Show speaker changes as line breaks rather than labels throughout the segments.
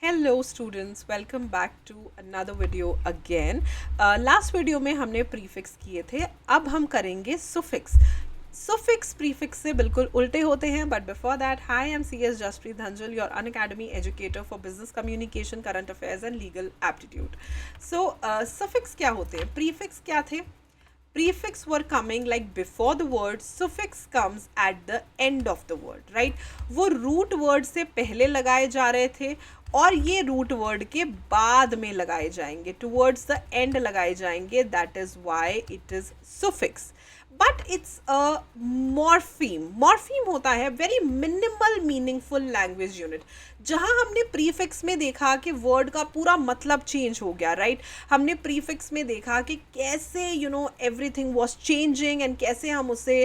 Hello students, welcome back to another video again. Last video में हमने prefix किए थे, अब हम करेंगे सुफिक्स। सुफिक्स प्रीफिक्स से बिल्कुल उल्टे होते हैं, but before that, hi I'm C S Jaspreet Dhanjal, your Unacademy educator for business communication, current affairs and legal aptitude. So suffix क्या होते हैं, प्रीफिक्स क्या थे? Prefix were coming like before the word, suffix comes at the end of the word, right? वो root word से पहले लगाए जा रहे थे और ये root word के बाद में लगाए जाएंगे, towards the end लगाए जाएंगे, that is why it is suffix. But it's a morpheme होता है very minimal meaningful language unit. जहाँ हमने प्रीफिक्स में देखा कि वर्ड का पूरा मतलब चेंज हो गया, राइट? हमने प्रीफिक्स में देखा कि कैसे एवरीथिंग वाज चेंजिंग एंड कैसे हम उसे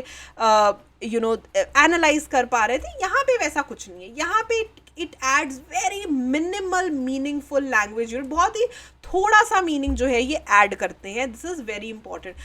एनालाइज कर पा रहे थे। यहाँ पे वैसा कुछ नहीं है। यहाँ पे it adds very minimal meaningful language unit, बहुत ही थोड़ा सा मीनिंग जो है ये ऐड करते हैं। This is very important.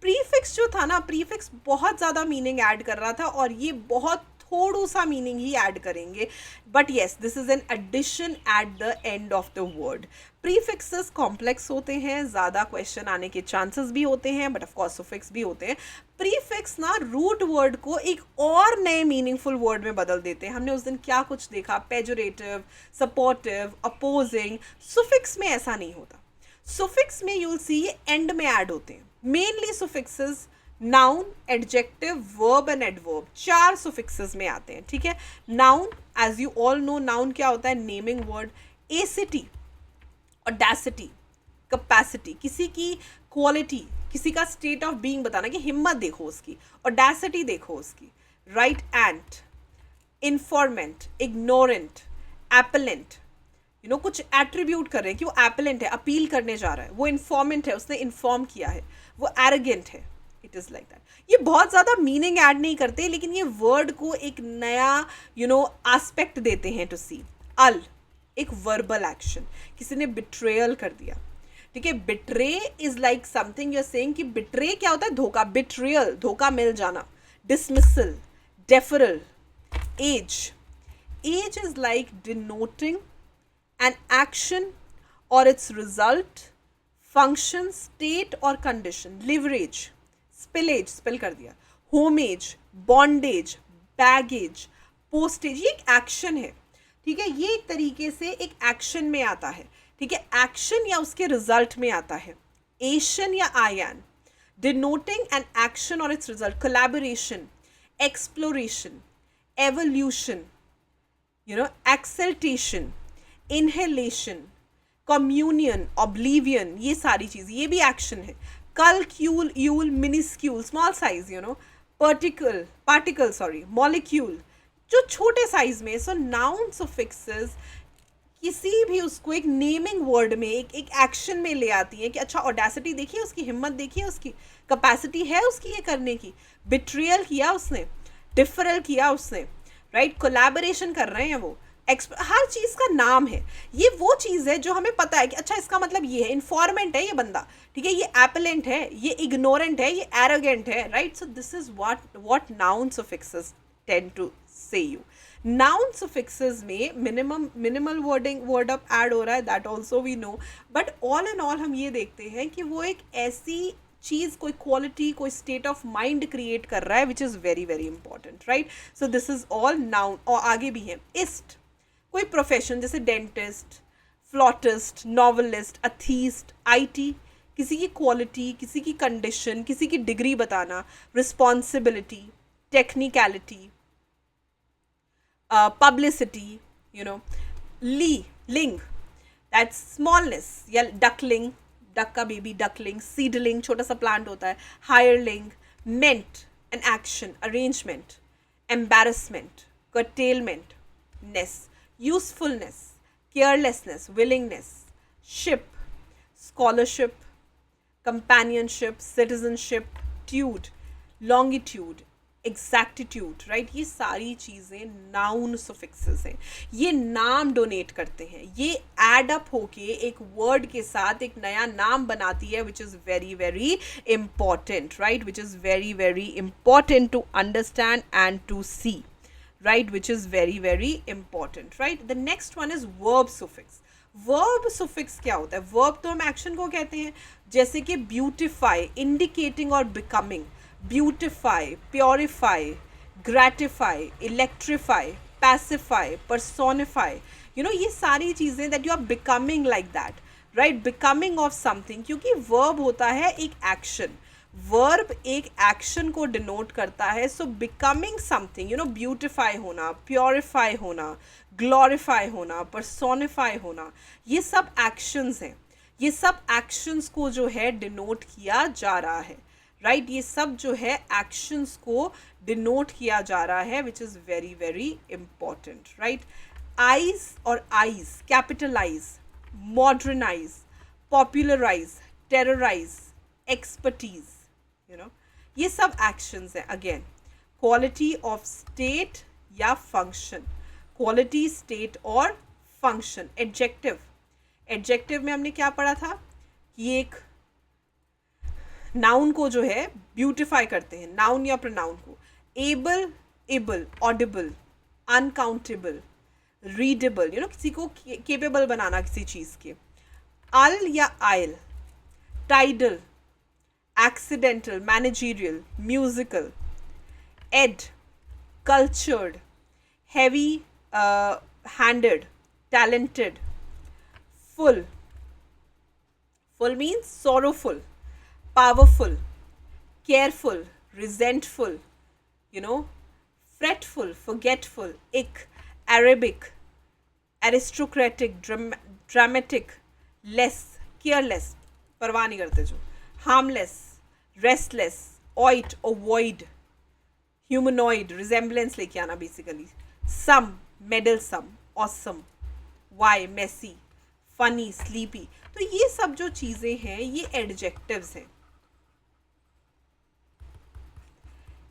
Prefix जो था ना, प्रीफिक्स बहुत ज़्यादा मीनिंग ऐड कर रहा था और ये बहुत थोड़ा सा मीनिंग ही ऐड करेंगे। But yes, this is an addition at the end of the word. Prefixes complex होते हैं, ज़्यादा क्वेश्चन आने के चांसेस भी होते हैं, बट ऑफकोर्स सुफिक्स भी होते हैं। प्रीफिक्स ना रूट वर्ड को एक और नए मीनिंगफुल वर्ड में बदल देते हैं। हमने उस दिन क्या कुछ देखा, पेजोरेटिव, सपोर्टिव, अपोजिंग। सुफिक्स में ऐसा नहीं होता। सुफिक्स में यूल सी ये एंड में ऐड होते हैं। Mainly suffixes noun, adjective, verb and adverb, 4 suffixes में आते हैं, ठीक है। Noun, as you all know, noun क्या होता है? Naming word. Acity, audacity, capacity, किसी की क्वालिटी, किसी का स्टेट ऑफ बीइंग बताना कि हिम्मत देखो उसकी, ऑडेसिटी देखो उसकी, राइट? एंट, इन्फॉर्मेंट, इग्नोरेंट, एपेलेंट, कुछ एट्रीब्यूट कर रहे हैं कि वो एपेलेंट है, अपील करने जा रहा है। वो इन्फॉर्मेंट है, उसने इन्फॉर्म किया है। वो एरोगेंट है। It is like that. ये बहुत ज़्यादा मीनिंग ऐड नहीं करते, लेकिन ये वर्ड को एक नया एस्पेक्ट देते हैं टू सी। अल, एक वर्बल एक्शन, किसी ने बिट्रेयल कर दिया, ठीक है। Betray is like something you are saying कि बिट्रे क्या होता है? धोखा। बिट्रियल, धोखा मिल जाना। Dismissal, deferral. Age, age is like denoting an action or its result, function, state or condition. Leverage, spillage, spill कर दिया। Homage, bondage, baggage, postage, ये एक एक्शन है, ठीक है। ये एक तरीके से एक एक्शन में आता है, ठीक है। एक्शन या उसके रिजल्ट में आता है। एशन या ion, denoting an action or its result. Collaboration, exploration, evolution, exaltation, inhalation, communion, oblivion, ये सारी चीज़, ये भी एक्शन है। कल्क्यूल, ule, minuscule, small size, particle, molecule, जो छोटे साइज में। सो नाउन सुफिक्सेस किसी भी उसको एक नेमिंग वर्ड में एक एक्शन में ले आती हैं कि अच्छा, ऑडेसिटी देखिए उसकी, हिम्मत देखिए उसकी, कैपेसिटी है उसकी ये करने की। बिट्रियल किया उसने, डिफरल किया उसने, राइट? कोलैबोरेशन कर रहे हैं वो। हर चीज़ का नाम है। ये वो चीज़ है जो हमें पता है कि अच्छा, इसका मतलब ये है, इन्फॉर्मेंट है ये बंदा, ठीक है, ये एपेलेंट है, ये इग्नोरेंट है, ये एरोगेंट है, right? So this is what noun suffixes tend to say you. Noun suffixes में मिनिमल वर्ड अप ऐड हो रहा है, that also we know. But all and all हम ये देखते हैं कि वो एक ऐसी चीज़, कोई क्वालिटी, कोई स्टेट ऑफ माइंड क्रिएट कर रहा है, which is very very important, right? So this is all noun. और आगे भी है इस्ट, कोई प्रोफेशन, जैसे डेंटिस्ट, फ्लॉटिस्ट, नॉवलिस्ट, अथीस्ट, आईटी, किसी की क्वालिटी, किसी की कंडीशन, किसी की डिग्री बताना। Responsibility, technicality, publicity, ling, that's smallness, या डकलिंग, डक का बेबी, डकलिंग। सीडलिंग, छोटा सा प्लांट होता है। Hireling, ment, an action, arrangement. Embarrassment, curtailment, ness, usefulness, carelessness, willingness, ship, scholarship, companionship, citizenship, tude, longitude, exactitude, right? ये सारी चीज़ें noun सुफिक्सेस हैं। ये नाम डोनेट करते हैं, ये एड अप होके एक वर्ड के साथ एक नया नाम बनाती है, which is very very important, right? Which is very very important to understand and to see, right? Which is very very important, right? The next one is verb suffix. Verb suffix क्या होता है? Verb तो हम action को कहते हैं, जैसे कि ब्यूटिफाई, इंडिकेटिंग और becoming, beautify, purify, gratify, electrify, pacify, personify, ये सारी चीज़ें that you are becoming like that, right, becoming of something, क्योंकि वर्ब होता है एक एक्शन, वर्ब एक एक्शन को डिनोट करता है। सो बिकमिंग समथिंग, ब्यूटिफाई होना, प्योरीफाई होना, ग्लोरीफाई होना, पर्सोनिफाई होना, ये सब एक्शंस हैं, ये सब एक्शंस को जो है डिनोट किया जा रहा है, राइट, ये सब जो है एक्शंस को डिनोट किया जा रहा है, which is very very important, right. Ize और ize, capitalize, modernize, popularize, terrorize, expertise, ये सब एक्शंस हैं। अगेन, क्वालिटी ऑफ स्टेट या फंक्शन, क्वालिटी, स्टेट और फंक्शन। एडजेक्टिव, एडजेक्टिव में हमने क्या पढ़ा था कि एक नाउन को जो है ब्यूटिफाई करते हैं, नाउन या प्रोनाउन को। Able, able, Audible, uncountable, readable, किसी को केपेबल बनाना किसी चीज़ के। अल या oil, tidal, accidental, managerial, musical, ed, cultured, heavy handed, talented, full, full means sorrowful, powerful, careful, resentful, fretful, forgetful, ick, Arabic, aristocratic, dramatic, less, careless, परवाह नहीं करते जो, harmless, restless, oit or void, humanoid, resemblance लेके आना basically, some, meddlesome, awesome, why, messy, funny, sleepy। तो ये सब जो चीज़ें हैं ये एडजेक्टिव्स हैं।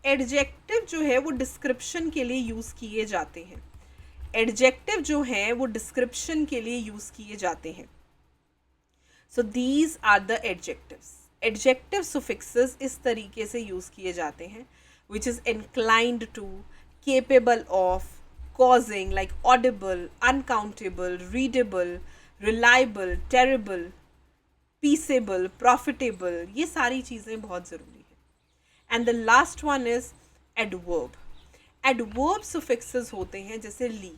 एडजेक्टिव जो है वो डिस्क्रिप्शन के लिए यूज़ किए जाते हैं, एडजेक्टिव जो हैं वो डिस्क्रिप्शन के लिए यूज़ किए जाते हैं। So these are the adjectives. Adjective suffixes इस तरीके से यूज़ किए जाते हैं, which is inclined to, capable of, causing, like audible, uncountable, readable, reliable, terrible, peaceable, profitable, ये सारी चीज़ें बहुत ज़रूरी है। And the last one is adverb. Adverb suffixes होते हैं जैसे ली,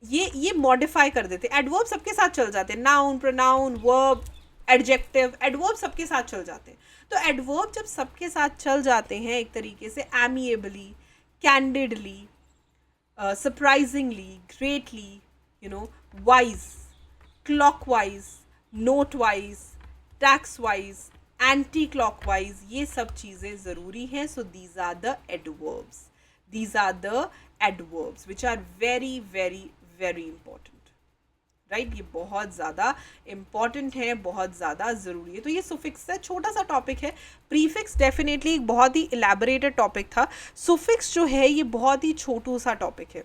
ये मॉडिफाई कर देते हैं। एडवर्ब सबके साथ चल जाते हैं, noun, pronoun, verb, adjective, adverb सबके साथ चल जाते हैं। तो एडवर्ब जब सबके साथ चल जाते हैं एक तरीके से, amiably, candidly, surprisingly, greatly, wise, clockwise, notewise, taxwise, anti clockwise, ये सब चीज़ें ज़रूरी हैं। So these are the adverbs, these are the adverbs which are very very very important, right? ये बहुत ज़्यादा important है, बहुत ज़्यादा ज़रूरी है। तो ये सुफिक्स है, छोटा सा टॉपिक है। प्रीफिक्स डेफिनेटली एक बहुत ही इलेबोरेटेड टॉपिक था, सुफिक्स जो है ये बहुत ही छोटू सा टॉपिक है।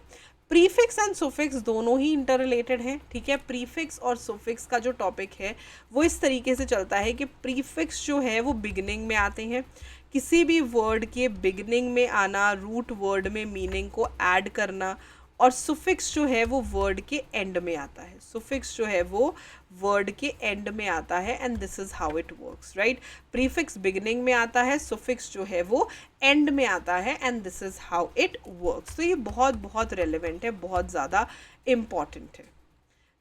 प्रीफिक्स एंड सुफिक्स दोनों ही इंटर रिलेटेड हैं, ठीक है। प्रीफिक्स और सुफिक्स का जो टॉपिक है वो इस तरीके से चलता है कि प्रीफिक्स जो है वो बिगिनिंग में आते हैं, किसी भी वर्ड के बिगिनिंग में आना, रूट वर्ड में मीनिंग को ऐड करना, और सुफिक्स जो है वो वर्ड के एंड में आता है, सुफिक्स जो है वो वर्ड के एंड में आता है। And this is how it works, right. Prefix beginning में आता है, सुफिक्स जो है वो एंड में आता है, and this is how it works. तो ये बहुत बहुत रेलिवेंट है, बहुत ज़्यादा इम्पॉर्टेंट है,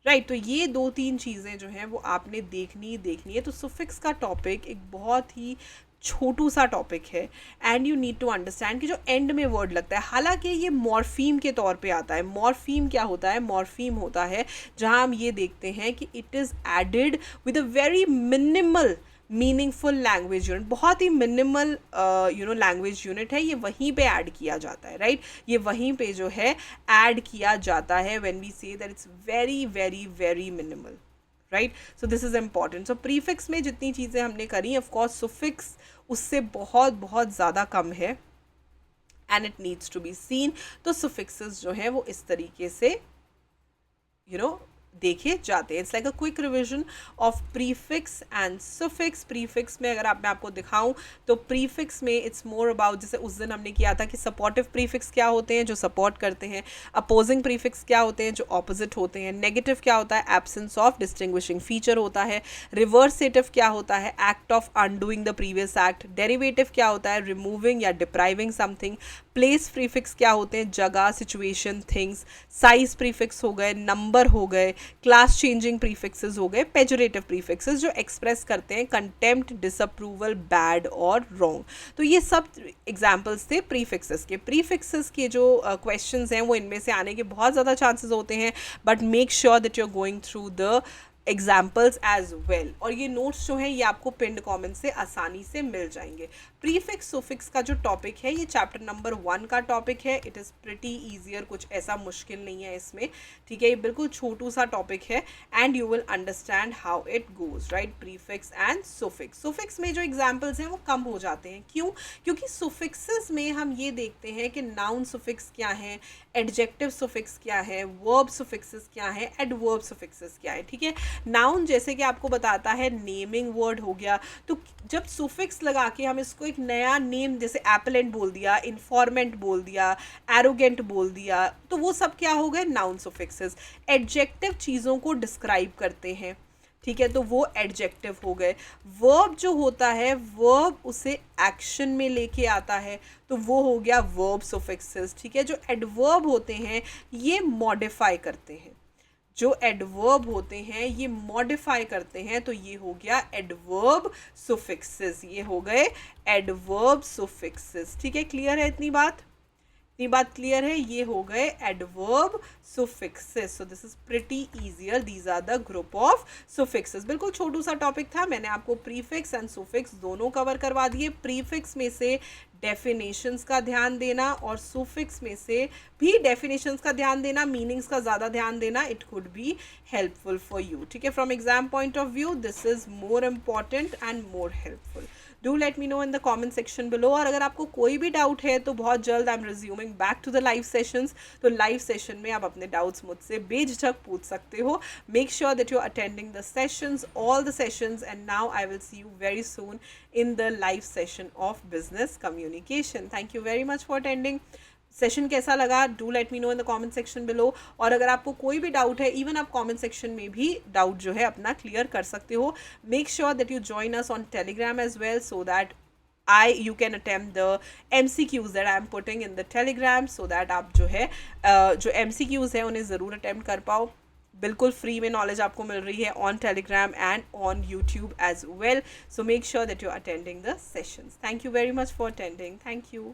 राइट। तो ये 2-3 चीज़ें जो हैं वो आपने देखनी है। तो सुफिक्स का टॉपिक एक बहुत ही छोटू सा टॉपिक है, and you need to understand कि जो एंड में वर्ड लगता है, हालांकि ये मॉर्फीम के तौर पे आता है। मॉर्फीम क्या होता है? मॉर्फीम होता है जहां हम ये देखते हैं कि it is added with a very minimal meaningful language unit, बहुत ही मिनिमल लैंग्वेज यूनिट है, ये वहीं पे ऐड किया जाता है, राइट। ये वहीं पे जो है ऐड किया जाता है when we say that it's very very very minimal, right. So this is important. So prefix में जितनी चीज़ें हमने करी, ऑफ कोर्स सुफिक्स उससे बहुत बहुत ज़्यादा कम है, and it needs to be seen. तो सुफिक्सेस जो हैं वो इस तरीके से देखे जाते हैं. It's like a quick revision of prefix and suffix. Prefix में अगर मैं आपको दिखाऊं तो प्रीफिक्स में इट्स मोर अबाउट, जैसे उस दिन हमने किया था कि सपोर्टिव प्रीफिक्स क्या होते हैं, जो सपोर्ट करते हैं. अपोजिंग प्रीफिक्स क्या होते हैं, जो ऑपोजिट होते हैं. नेगेटिव क्या होता है, एब्सेंस ऑफ डिस्टिंग्विशिंग फीचर होता है. रिवर्सेटिव क्या होता है, act of undoing the previous act. Derivative क्या होता है, रिमूविंग या डिप्राइविंग समथिंग. प्लेस प्रीफिक्स क्या होते हैं, जगह, सिचुएशन, थिंग्स. साइज प्रीफिक्स हो गए, नंबर हो गए. क्लास चेंजिंग प्रीफिक्सेस हो गए. पेजोरेटिव प्रीफिक्सेस जो एक्सप्रेस करते हैं कंटेम्प्ट, डिसअप्रूवल, बैड और रॉन्ग. तो ये सब एग्जाम्पल्स थे प्रीफिक्सेस के. प्रीफिक्सेस के जो क्वेश्चंस हैं वो इनमें से आने के बहुत ज़्यादा चांसेस होते हैं, but make sure that you are going through the examples as well. और ये नोट्स जो हैं ये आपको पिंड कमेंट से आसानी से मिल जाएंगे. प्रीफिक्स सुफिक्स का जो टॉपिक है ये चैप्टर नंबर 1 का टॉपिक है. इट इज़ प्रिटी ईजियर, कुछ ऐसा मुश्किल नहीं है इसमें, ठीक है. ये बिल्कुल छोटू सा टॉपिक है and you will understand how it goes, right. Prefix and suffix. Suffix में जो एग्जाम्पल्स हैं वो कम हो जाते हैं. क्यों? क्योंकि सुफिक्सेस में हम ये देखते हैं कि नाउन सुफिक्स क्या है, एडजेक्टिव सुफिक्स क्या है, वर्ब सुफिक्सेस क्या है, एडवर्ब सुफिक्सेस क्या है, ठीक है. नाउन जैसे कि आपको बताता है नेमिंग वर्ड हो गया, तो जब सुफिक्स लगा के हम इसको एक नया नेम, जैसे एपलेंट बोल दिया, इन्फॉर्मेंट बोल दिया, एरोगेंट बोल दिया, तो वो सब क्या हो गए, नाउन सुफिक्सेस. एडजेक्टिव चीज़ों को डिस्क्राइब करते हैं, ठीक है, तो वो एडजेक्टिव हो गए. वर्ब जो होता है, वर्ब उसे एक्शन में लेके आता है, तो वो हो गया वर्ब सुफिक्सेस, ठीक है. जो एडवर्ब होते हैं ये मॉडिफाई करते हैं, जो एडवर्ब होते हैं ये मॉडिफाई करते हैं, तो ये हो गया एडवर्ब सुफिक्सेस. ये हो गए एडवर्ब सुफिक्सेस, ठीक है. क्लियर है इतनी बात क्लियर है. ये हो गए adverb suffixes. So this is pretty easier. These are the group of suffixes. बिल्कुल छोटू सा टॉपिक था, मैंने आपको प्रीफिक्स एंड सुफिक्स दोनों कवर करवा दिए. प्रीफिक्स में से डेफिनेशंस का ध्यान देना और सुफिक्स में से भी डेफिनेशंस का ध्यान देना, मीनिंग्स का ज़्यादा ध्यान देना. It could be helpful for you, ठीक है. From exam point of view this is more important and more helpful. Do let me know in the comment section below. और अगर आपको कोई भी डाउट है तो बहुत जल्द I am resuming back to the live sessions. तो लाइव सेशन में आप अपने डाउट्स मुझसे बेझिझक पूछ सकते हो. Make sure that you are attending the sessions, all the sessions. And now I will see you very soon in the live session of business communication. Thank you very much for attending. Session कैसा लगा, do let me know in the comment section below. और अगर आपको कोई भी doubt है, even आप comment section में भी डाउट जो है अपना क्लियर कर सकते हो. Make sure that you join us on Telegram as well, so that you can attempt the MCQs that I am putting in the Telegram, so that आप जो है जो MCQs है उन्हें ज़रूर attempt कर पाओ. बिल्कुल फ्री में नॉलेज आपको मिल रही है on Telegram and on YouTube as well. So make sure that you are attending the sessions. Thank you very much for attending. Thank you.